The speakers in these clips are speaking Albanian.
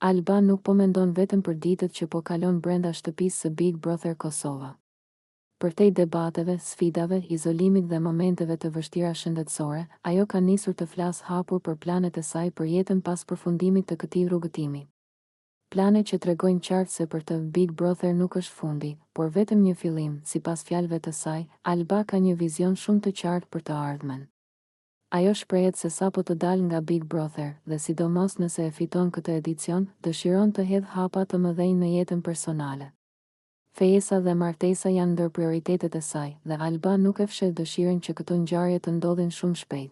Alba nuk po mendon vetëm për ditët që po kalon brenda shtëpisë së Big Brother Kosova. Përtej debateve, sfidave, izolimit dhe momenteve të vështira shëndetësore, ajo ka nisur të flasë hapur për planet e saj për jetën pas përfundimit të këtij rrugëtimi. Plane që tregojnë qartë se për të Big Brother nuk është fundi, por vetëm një fillim. Sipas fjalëve të saj, Alba ka një vizion shumë të qartë për të ardhmen. Ajo shprehet se sapo të dalë nga Big Brother dhe sidomos nëse e fiton këtë edicion, dëshiron të hedhë hapa të mëdhenj në jetën personale. Fejesa dhe martesa janë ndër prioritetet e saj dhe Alba nuk e fshet dëshirën që këto ngjarje të ndodhin shumë shpejt.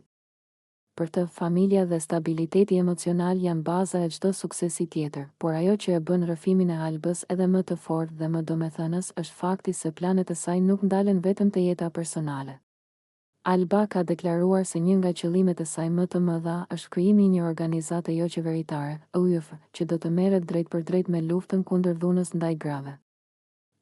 Për të, familja dhe stabiliteti emocional janë baza e çdo suksesi tjetër, por ajo që e bën rrëfimin e Albës edhe më të fortë dhe më domethënës është fakti se planet e saj nuk ndalen vetëm te jeta personale. Alba ka deklaruar se një nga qëllimet e saj më të mëdha është krijimi i një organizate jo qeveritare, UJF, që do të merret drejt për drejt me luftën kundër dhunës ndaj grave.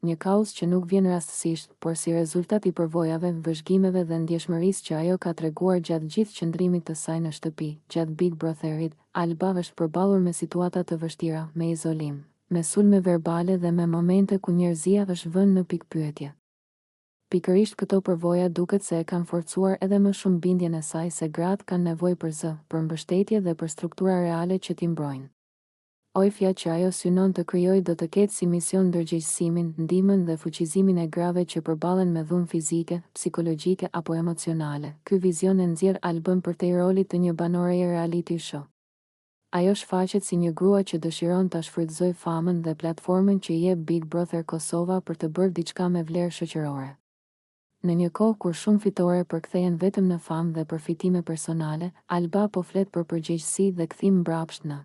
Një kauz që nuk vjen rastësisht, por si rezultat i përvojave, vëzhgimeve dhe ndjeshmërisë që ajo ka treguar gjatë gjithë qëndrimit të saj në shtëpi, gjatë Big Brotherit, Alba është përballur me situata të vështira, me izolim, me sulme verbale dhe me momente ku njerëzia është vënë në pikpyetje. Pikërisht këto përvoja duket se e kanë forcuar edhe më shumë bindjen e saj se gratë kanë nevojë për mbështetje dhe për struktura reale që t'i mbrojnë. Ojfja që ajo synon të krijojë do të ketë si mision ndërgjegjësimin, ndihmën dhe fuqizimin e grave që përballen me dhunë fizike, psikologjike apo emocionale. Ky vizion e nxjerr Albën përtej rolit të një banoreje reality show. Ajo shfaqet si një grua që dëshiron ta shfrytëzojë famën dhe platformën që i jep Big Brother Kosova për të bërë diçka me vlerë shoqërore. Në një kohë kur shumë fitore përkthehen vetëm në famë dhe përfitime personale, Alba po flet për përgjegjësi dhe kthim mbrapsht në